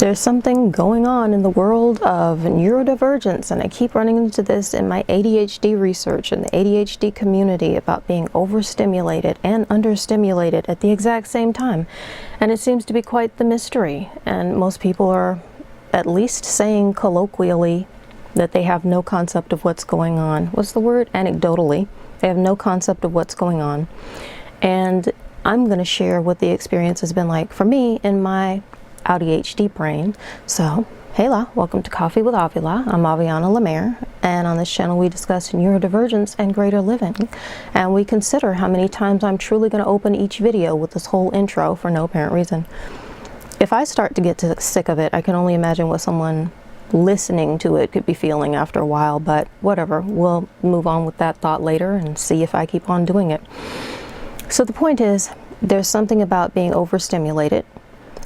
There's something going on in the world of neurodivergence, and I keep running into this in my ADHD research and the ADHD community about being overstimulated and understimulated at the exact same time. And it seems to be quite the mystery, and most people are at least saying colloquially that they have no concept of what's going on. What's the word? Anecdotally. They have no concept of what's going on. And I'm going to share what the experience has been like for me in my ADHD brain. So, hey la, welcome to Coffee with Avila. I'm Aviana Lemaire, and on this channel we discuss neurodivergence and greater living. And we consider how many times I'm truly going to open each video with this whole intro for no apparent reason. If I start to get sick of it, I can only imagine what someone listening to it could be feeling after a while, but whatever. We'll move on with that thought later and see if I keep on doing it. So the point is, there's something about being overstimulated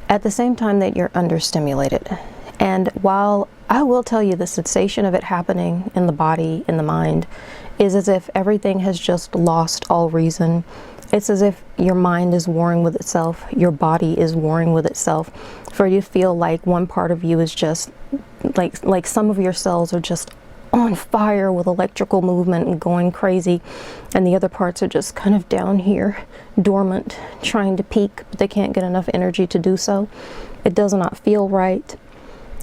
at the same time that you're understimulated. And while I will tell you the sensation of it happening in the body, in the mind, is as if everything has just lost all reason. It's as if your mind is warring with itself, your body is warring with itself, for you to feel like one part of you is just, like some of your cells are just on fire with electrical movement and going crazy, and the other parts are just kind of down here, dormant, trying to peak, but they can't get enough energy to do so. It does not feel right.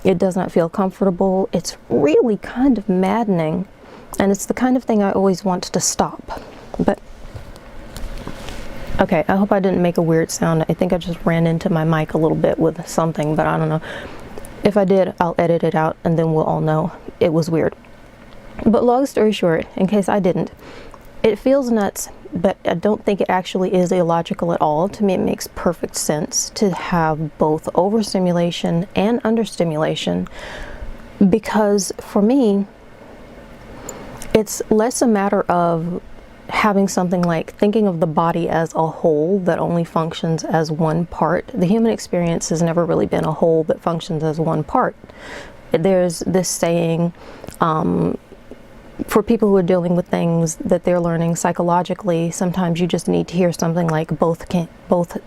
It does not feel comfortable. It's really kind of maddening, and it's the kind of thing I always want to stop. But okay, I hope I didn't make a weird sound. I think I just ran into my mic a little bit with something, but I don't know. If I did, I'll edit it out and then we'll all know it was weird. But long story short, in case I didn't, it feels nuts, but I don't think it actually is illogical at all. To me, it makes perfect sense to have both overstimulation and understimulation, because for me, it's less a matter of having something like thinking of the body as a whole that only functions as one part. The human experience has never really been a whole that functions as one part. There's this saying, for people who are dealing with things that they're learning psychologically, sometimes you just need to hear something like both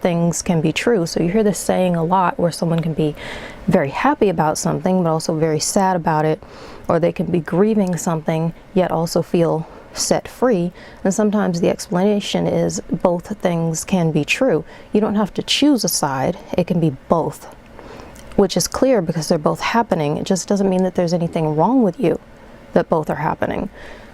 things can be true. So you hear this saying a lot, where someone can be very happy about something but also very sad about it, or they can be grieving something yet also feel set free. And sometimes the explanation is both things can be true. You don't have to choose a side, it can be both, which is clear because they're both happening. It just doesn't mean that there's anything wrong with you that both are happening.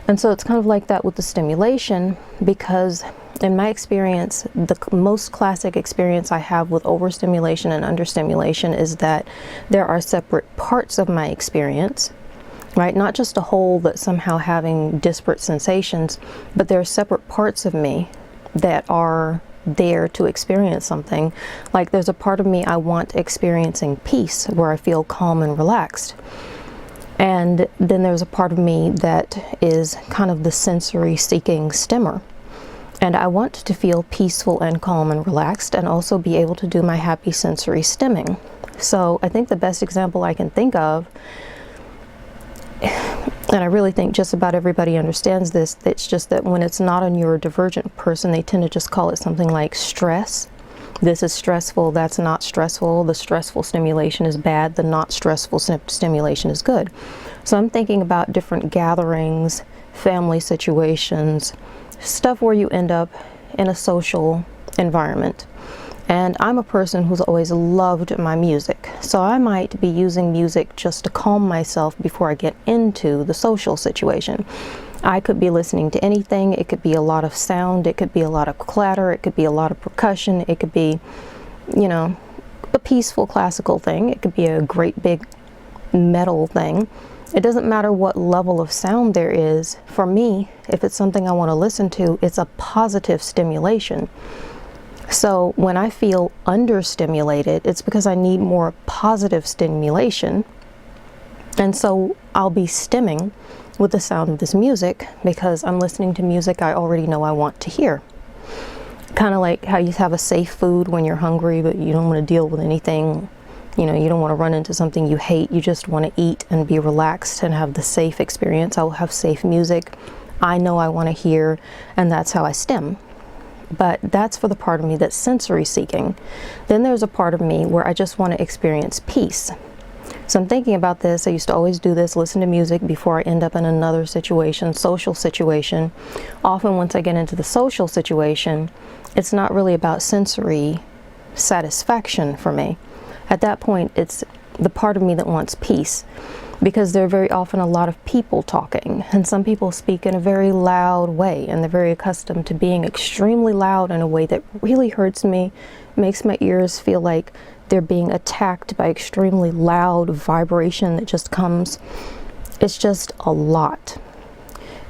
And so it's kind of like that with the stimulation, because in my experience, the most classic experience I have with overstimulation and understimulation is that there are separate parts of my experience, right? Not just a whole that's somehow having disparate sensations, but there are separate parts of me that are there to experience something. Like there's a part of me I want experiencing peace, where I feel calm and relaxed. And then there's a part of me that is kind of the sensory seeking stimmer. And I want to feel peaceful and calm and relaxed, and also be able to do my happy sensory stimming. So I think the best example I can think of, and I really think just about everybody understands this, it's just that when it's not a neurodivergent person, they tend to just call it something like stress. This is stressful, that's not stressful. The stressful stimulation is bad, the not stressful stimulation is good. So I'm thinking about different gatherings, family situations, stuff where you end up in a social environment. And I'm a person who's always loved my music. So I might be using music just to calm myself before I get into the social situation. I could be listening to anything. It could be a lot of sound, it could be a lot of clatter, it could be a lot of percussion, it could be, you know, a peaceful classical thing, it could be a great big metal thing. It doesn't matter what level of sound there is. For me, if it's something I want to listen to, it's a positive stimulation. So when I feel understimulated, it's because I need more positive stimulation. And so I'll be stimming with the sound of this music because I'm listening to music I already know I want to hear. Kind of like how you have a safe food when you're hungry, but you don't want to deal with anything. You know, you don't want to run into something you hate. You just want to eat and be relaxed and have the safe experience. I'll have safe music I know I want to hear, and that's how I stim. But that's for the part of me that's sensory seeking. Then there's a part of me where I just want to experience peace. So I'm thinking about this. I used to always do this, listen to music before I end up in another situation, social situation. Often once I get into the social situation, it's not really about sensory satisfaction for me. At that point, it's the part of me that wants peace, because there are very often a lot of people talking, and some people speak in a very loud way, and they're very accustomed to being extremely loud in a way that really hurts me, makes my ears feel like they're being attacked by extremely loud vibration that just comes. It's just a lot,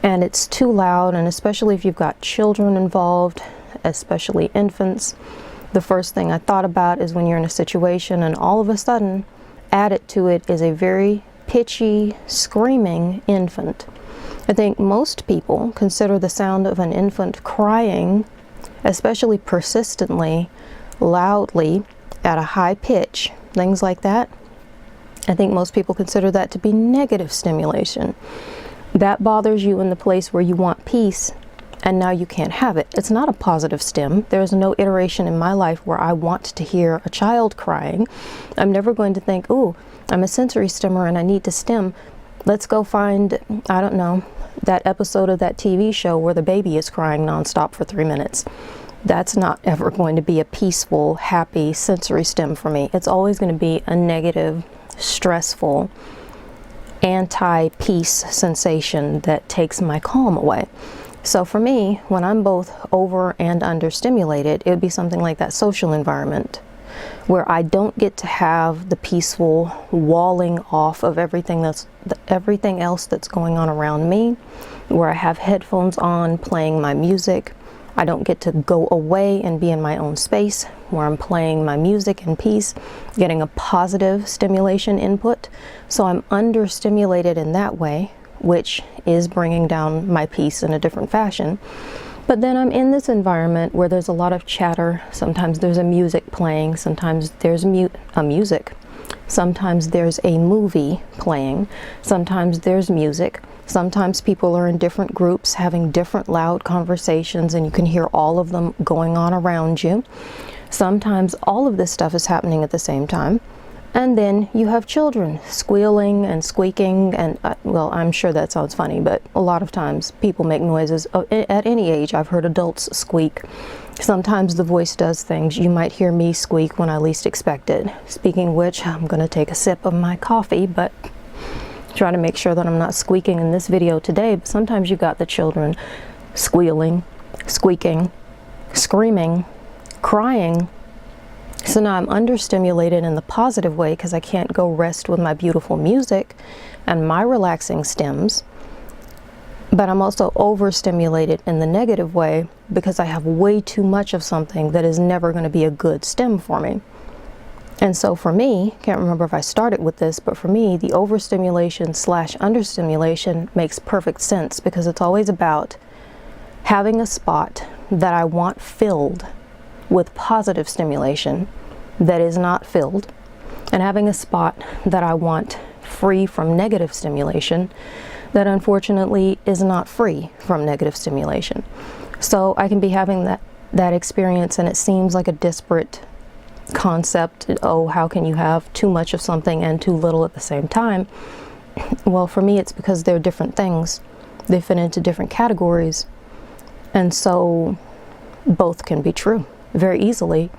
and it's too loud. And especially if you've got children involved, especially infants, the first thing I thought about is when you're in a situation and all of a sudden added to it is a very pitchy, screaming infant. I think most people consider the sound of an infant crying, especially persistently, loudly, at a high pitch, things like that. I think most people consider that to be negative stimulation. That bothers you in the place where you want peace, and now you can't have it. It's not a positive stim. There's no iteration in my life where I want to hear a child crying. I'm never going to think, ooh, I'm a sensory stimmer and I need to stim. Let's go find, I don't know, that episode of that TV show where the baby is crying nonstop for 3 minutes. That's not ever going to be a peaceful, happy sensory stim for me. It's always going to be a negative, stressful, anti-peace sensation that takes my calm away. So for me, when I'm both over and understimulated, it would be something like that social environment where I don't get to have the peaceful walling off of everything else that's going on around me, where I have headphones on playing my music. I don't get to go away and be in my own space where I'm playing my music in peace, getting a positive stimulation input. So I'm understimulated in that way, which is bringing down my peace in a different fashion. But then I'm in this environment where there's a lot of chatter. Sometimes there's a music playing, sometimes there's music. Sometimes there's a movie playing, sometimes there's music. Sometimes people are in different groups having different loud conversations and you can hear all of them going on around you. Sometimes all of this stuff is happening at the same time. And then you have children squealing and squeaking and, well, I'm sure that sounds funny, but a lot of times people make noises. At any age, I've heard adults squeak. Sometimes the voice does things. You might hear me squeak when I least expect it. Speaking of which, I'm going to take a sip of my coffee, but try to make sure that I'm not squeaking in this video today. But sometimes you got the children squealing, squeaking, screaming, crying. So now I'm understimulated in the positive way because I can't go rest with my beautiful music and my relaxing stims. But I'm also overstimulated in the negative way because I have way too much of something that is never going to be a good stim for me. And so for me, can't remember if I started with this, but for me, the overstimulation / understimulation makes perfect sense because it's always about having a spot that I want filled with positive stimulation that is not filled, and having a spot that I want free from negative stimulation that unfortunately is not free from negative stimulation. So I can be having that experience and it seems like a disparate concept. Oh, how can you have too much of something and too little at the same time? Well, for me, it's because they're different things. They fit into different categories. And so both can be true very easily.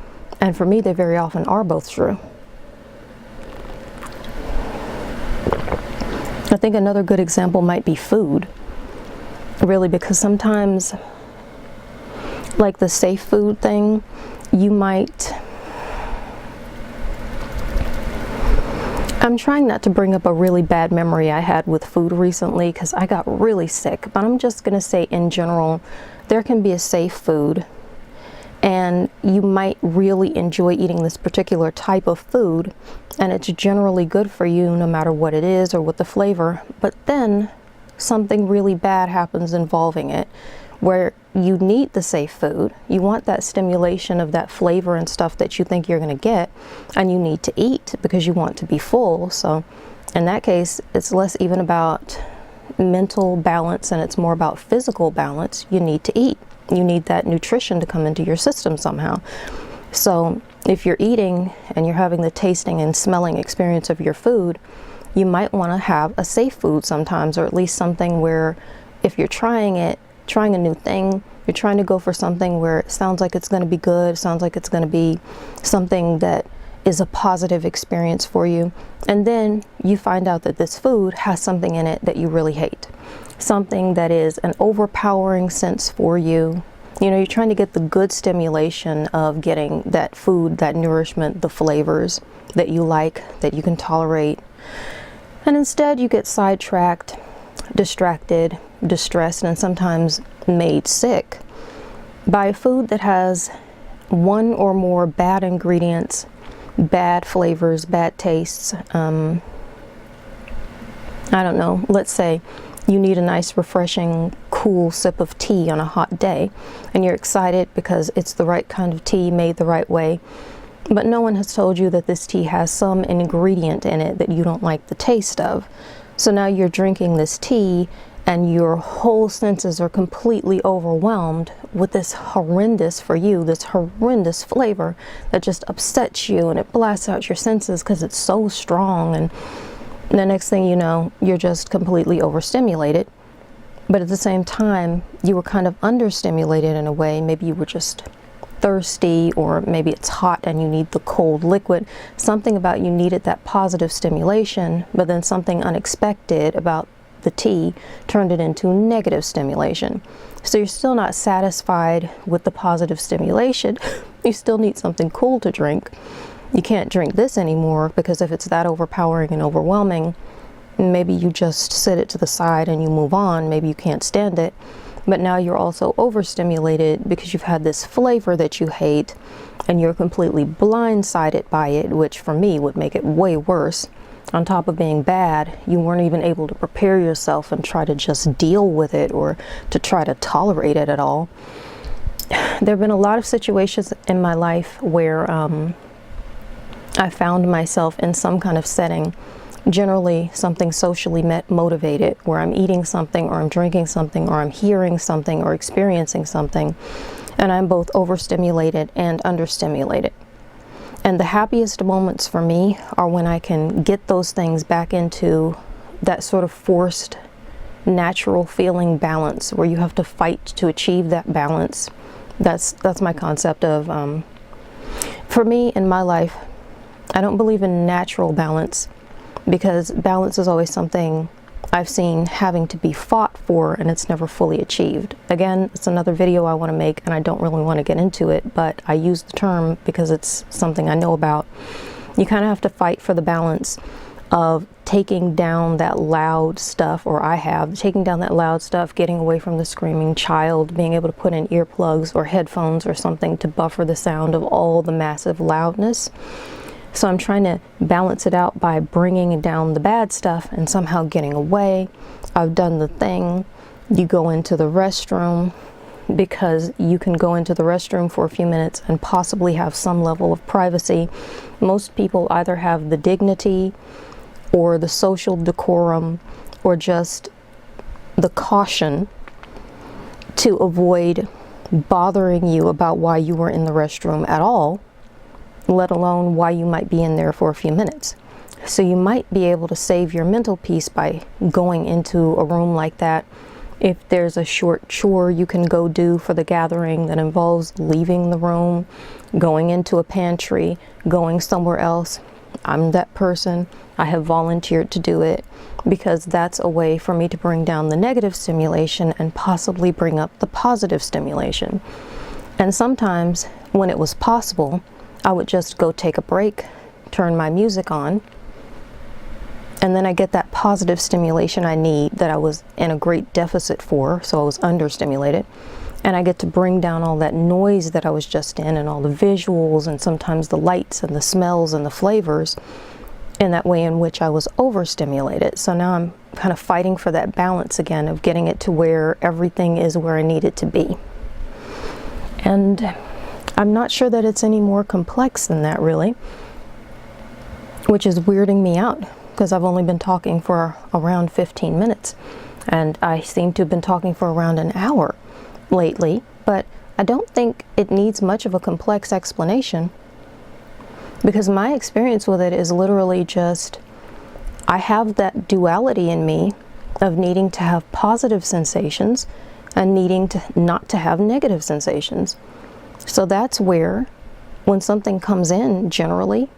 And for me, they very often are both true. I think another good example might be food. Really, because sometimes, like the safe food thing, you might... I'm trying not to bring up a really bad memory I had with food recently because I got really sick, but I'm just going to say in general, there can be a safe food and you might really enjoy eating this particular type of food and it's generally good for you no matter what it is or what the flavor, but then something really bad happens involving it where you need the safe food, you want that stimulation of that flavor and stuff that you think you're going to get, and you need to eat because you want to be full. So in that case, it's less even about mental balance and it's more about physical balance. You need to eat. You need that nutrition to come into your system somehow. So if you're eating and you're having the tasting and smelling experience of your food, you might want to have a safe food sometimes, or at least something where if you're trying a new thing, you're trying to go for something where it sounds like it's going to be good, sounds like it's going to be something that is a positive experience for you. And then you find out that this food has something in it that you really hate. Something that is an overpowering sense for you. You know, you're trying to get the good stimulation of getting that food, that nourishment, the flavors that you like, that you can tolerate. And instead you get sidetracked, distracted, distressed, and sometimes made sick by food that has one or more bad ingredients, bad flavors, bad tastes. I don't know, let's say you need a nice, refreshing, cool sip of tea on a hot day, and you're excited because it's the right kind of tea made the right way. But no one has told you that this tea has some ingredient in it that you don't like the taste of. So now you're drinking this tea and your whole senses are completely overwhelmed with this horrendous, for you, this horrendous flavor that just upsets you, and it blasts out your senses because it's so strong. And the next thing you know, you're just completely overstimulated. But at the same time, you were kind of understimulated in a way. Maybe you were just thirsty, or maybe it's hot and you need the cold liquid. Something about you needed that positive stimulation, but then something unexpected about the tea turned it into negative stimulation. So you're still not satisfied with the positive stimulation. You still need something cool to drink. You can't drink this anymore because if it's that overpowering and overwhelming, maybe you just set it to the side and you move on. Maybe you can't stand it. But now you're also overstimulated because you've had this flavor that you hate and you're completely blindsided by it, which for me would make it way worse. On top of being bad, you weren't even able to prepare yourself and try to just deal with it or to try to tolerate it at all. There have been a lot of situations in my life where I found myself in some kind of setting, generally something socially motivated, where I'm eating something or I'm drinking something or I'm hearing something or experiencing something, and I'm both overstimulated and understimulated. And the happiest moments for me are when I can get those things back into that sort of forced, natural feeling balance where you have to fight to achieve that balance. That's my concept of, for me in my life, I don't believe in natural balance, because balance is always something I've seen having to be fought for, and it's never fully achieved. Again, it's another video I want to make, and I don't really want to get into it, but I use the term because it's something I know about. You kind of have to fight for the balance of taking down that loud stuff, or I have, taking down that loud stuff, getting away from the screaming child, being able to put in earplugs or headphones or something to buffer the sound of all the massive loudness. So I'm trying to balance it out by bringing down the bad stuff and somehow getting away. I've done the thing. You go into the restroom because you can go into the restroom for a few minutes and possibly have some level of privacy. Most people either have the dignity or the social decorum or just the caution to avoid bothering you about why you were in the restroom at all, let alone why you might be in there for a few minutes. So you might be able to save your mental peace by going into a room like that. If there's a short chore you can go do for the gathering that involves leaving the room, going into a pantry, going somewhere else, I'm that person. I have volunteered to do it because that's a way for me to bring down the negative stimulation and possibly bring up the positive stimulation. And sometimes when it was possible, I would just go take a break, turn my music on, and then I get that positive stimulation I need that I was in a great deficit for, so I was understimulated. And I get to bring down all that noise that I was just in and all the visuals and sometimes the lights and the smells and the flavors in that way in which I was overstimulated. So now I'm kind of fighting for that balance again of getting it to where everything is where I need it to be. And I'm not sure that it's any more complex than that, really, which is weirding me out because I've only been talking for around 15 minutes and I seem to have been talking for around an hour. lately, but I don't think it needs much of a complex explanation, because my experience with it is literally just, I have that duality in me of needing to have positive sensations and needing to not to have negative sensations. So that's where, when something comes in, generally,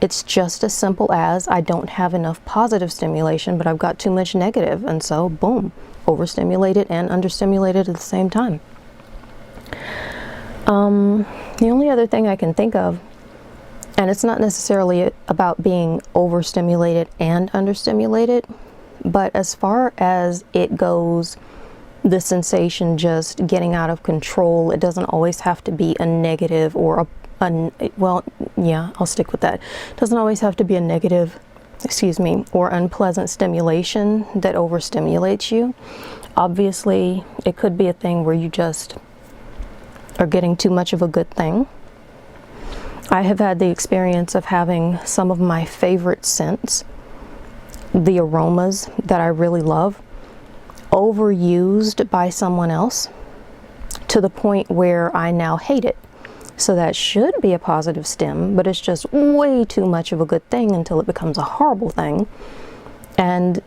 it's just as simple as I don't have enough positive stimulation, but I've got too much negative, and so boom, overstimulated and understimulated at the same time. The only other thing I can think of, and it's not necessarily about being overstimulated and understimulated, but as far as it goes, the sensation just getting out of control, it doesn't always have to be a negative or well, yeah, I'll stick with that. It doesn't always have to be a negative, or unpleasant stimulation that overstimulates you. Obviously, it could be a thing where you just are getting too much of a good thing. I have had the experience of having some of my favorite scents, the aromas that I really love, overused by someone else to the point where I now hate it. So that should be a positive stim, but it's just way too much of a good thing until it becomes a horrible thing. And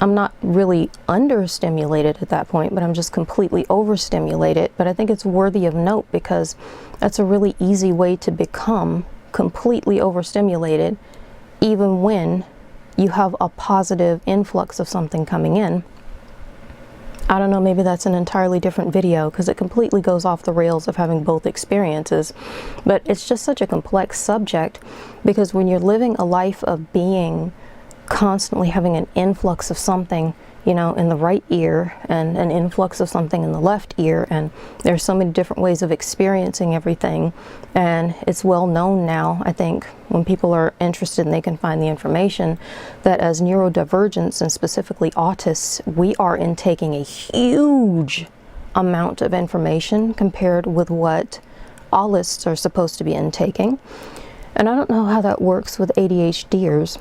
I'm not really understimulated at that point, but I'm just completely overstimulated. But I think it's worthy of note because that's a really easy way to become completely overstimulated, even when you have a positive influx of something coming in. I don't know, maybe that's an entirely different video because it completely goes off the rails of having both experiences. But it's just such a complex subject, because when you're living a life of being constantly having an influx of something, you know, in the right ear and an influx of something in the left ear, and there's so many different ways of experiencing everything, and it's well known now, I think, when people are interested and they can find the information, that as neurodivergents and specifically autists, we are intaking a huge amount of information compared with what allists are supposed to be intaking. And I don't know how that works with ADHDers.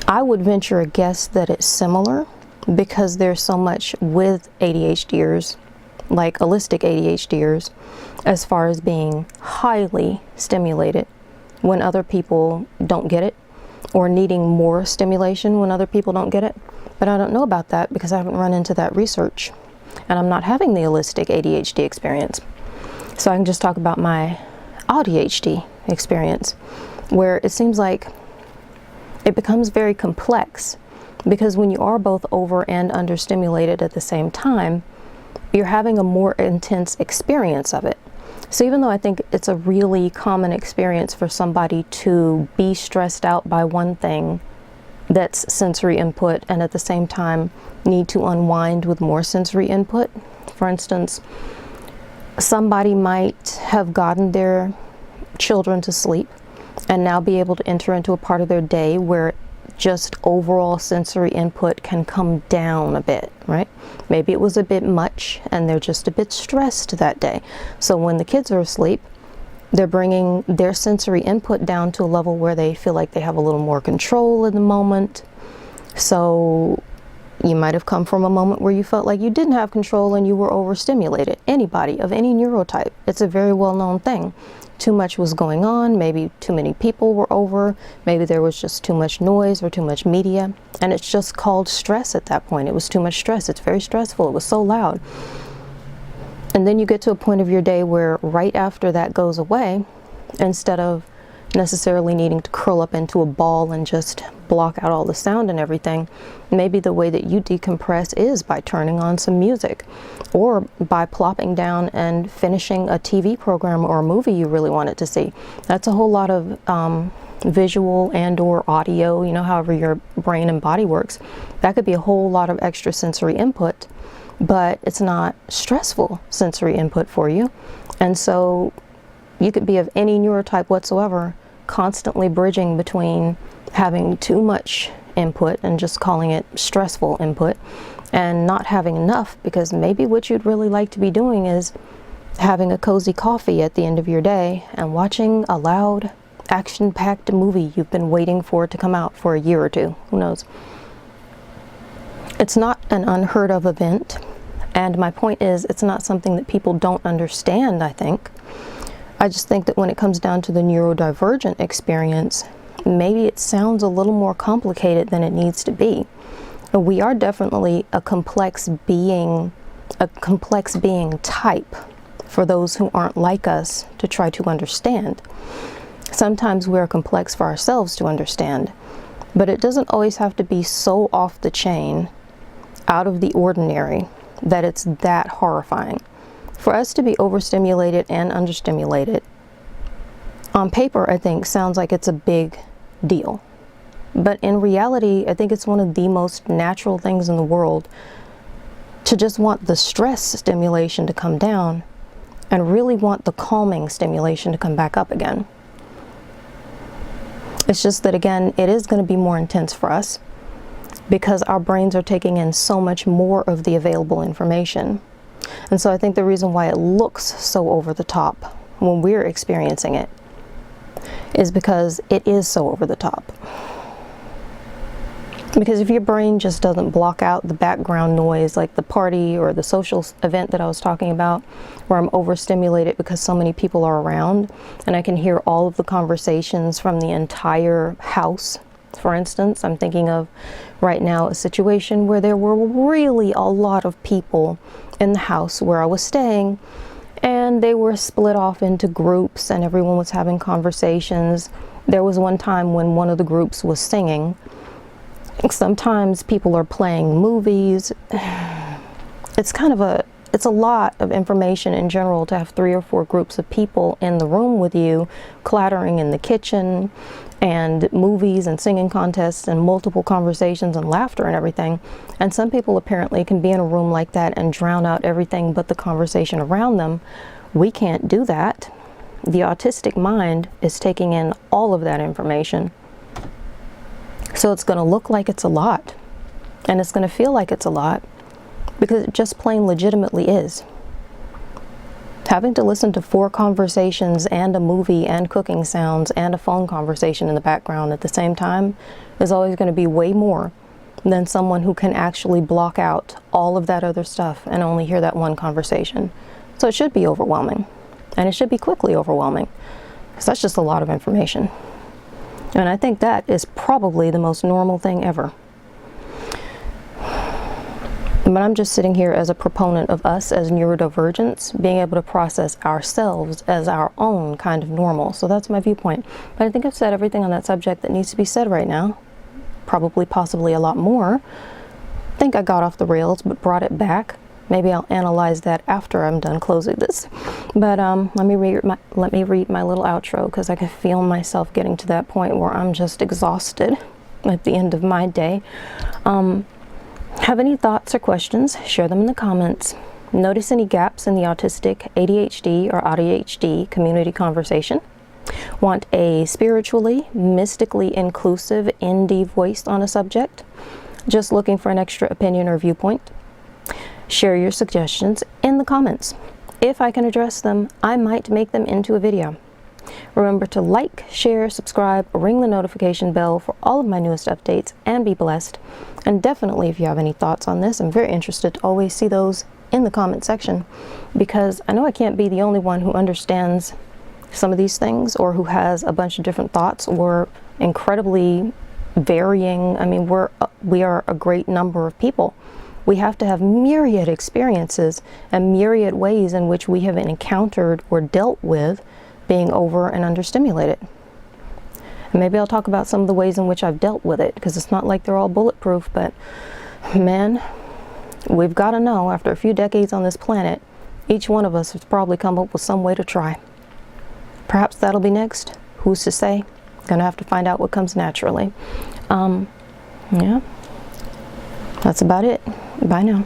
I would venture a guess that it's similar, because there's so much with ADHDers, like allistic ADHDers, as far as being highly stimulated when other people don't get it, or needing more stimulation when other people don't get it. But I don't know about that because I haven't run into that research, and I'm not having the allistic ADHD experience. So I can just talk about my ADHD experience, where it seems like it becomes very complex, because when you are both over and understimulated at the same time, you're having a more intense experience of it. So even though I think it's a really common experience for somebody to be stressed out by one thing that's sensory input, and at the same time need to unwind with more sensory input. For instance, somebody might have gotten their children to sleep and now be able to enter into a part of their day where just overall sensory input can come down a bit, right? Maybe it was a bit much and they're just a bit stressed that day. So when the kids are asleep, they're bringing their sensory input down to a level where they feel like they have a little more control in the moment. So you might have come from a moment where you felt like you didn't have control and you were overstimulated. Anybody of any neurotype, it's a very well-known thing. Too much was going on, maybe too many people were over, maybe there was just too much noise or too much media, and it's just called stress at that point. It was too much stress. It's very stressful. It was so loud. And then you get to a point of your day where right after that goes away, instead of necessarily needing to curl up into a ball and just block out all the sound and everything, maybe the way that you decompress is by turning on some music, or by plopping down and finishing a TV program or a movie you really wanted to see. That's a whole lot of visual and or audio, you know, however your brain and body works. That could be a whole lot of extra sensory input, but it's not stressful sensory input for you. And so you could be of any neurotype whatsoever, constantly bridging between having too much input and just calling it stressful input, and not having enough, because maybe what you'd really like to be doing is having a cozy coffee at the end of your day and watching a loud, action-packed movie you've been waiting for it to come out for a year or two. Who knows? It's not an unheard of event And my point is, it's not something that people don't understand, I think. I just think that when it comes down to the neurodivergent experience, maybe it sounds a little more complicated than it needs to be. We are definitely a complex being type for those who aren't like us to try to understand. Sometimes we're complex for ourselves to understand, but it doesn't always have to be so off the chain, out of the ordinary, that it's that horrifying. For us to be overstimulated and understimulated, on paper, I think, sounds like it's a big deal. But in reality, I think it's one of the most natural things in the world to just want the stress stimulation to come down and really want the calming stimulation to come back up again. It's just that, again, it is going to be more intense for us because our brains are taking in so much more of the available information. And so I think the reason why it looks so over the top when we're experiencing it is because it is so over the top. Because if your brain just doesn't block out the background noise, like the party or the social event that I was talking about, where I'm overstimulated because so many people are around and I can hear all of the conversations from the entire house. For instance, I'm thinking of right now a situation where there were really a lot of people in the house where I was staying, and they were split off into groups and everyone was having conversations. There was one time when one of the groups was singing. Sometimes people are playing movies. It's a lot of information in general to have 3 or 4 groups of people in the room with you, clattering in the kitchen, and movies and singing contests and multiple conversations and laughter and everything. And some people apparently can be in a room like that and drown out everything but the conversation around them. We can't do that. The autistic mind is taking in all of that information. So it's going to look like it's a lot, and it's going to feel like it's a lot, because it just plain legitimately is. Having to listen to 4 conversations and a movie and cooking sounds and a phone conversation in the background at the same time is always going to be way more than someone who can actually block out all of that other stuff and only hear that one conversation. So it should be overwhelming, and it should be quickly overwhelming, because that's just a lot of information. And I think that is probably the most normal thing ever. But I'm just sitting here as a proponent of us as neurodivergents being able to process ourselves as our own kind of normal. So that's my viewpoint. But I think I've said everything on that subject that needs to be said right now. Probably, possibly a lot more. I think I got off the rails but brought it back. Maybe I'll analyze that after I'm done closing this. But let me read my little outro, because I can feel myself getting to that point where I'm just exhausted at the end of my day. Have any thoughts or questions? Share them in the comments. Notice any gaps in the autistic, ADHD, or ADHD community conversation? Want a spiritually, mystically inclusive indie voice on a subject? Just looking for an extra opinion or viewpoint? Share your suggestions in the comments. If I can address them, I might make them into a video. Remember to like, share, subscribe, ring the notification bell for all of my newest updates, and be blessed. And definitely, if you have any thoughts on this, I'm very interested to always see those in the comment section, because I know I can't be the only one who understands some of these things or who has a bunch of different thoughts or incredibly varying. I mean, we are a great number of people. We have to have myriad experiences and myriad ways in which we have encountered or dealt with being over and understimulated. And maybe I'll talk about some of the ways in which I've dealt with it, because it's not like they're all bulletproof, but man, we've got to know, after a few decades on this planet, each one of us has probably come up with some way to try. Perhaps that'll be next. Who's to say? Gonna have to find out what comes naturally. Yeah. That's about it. Bye now.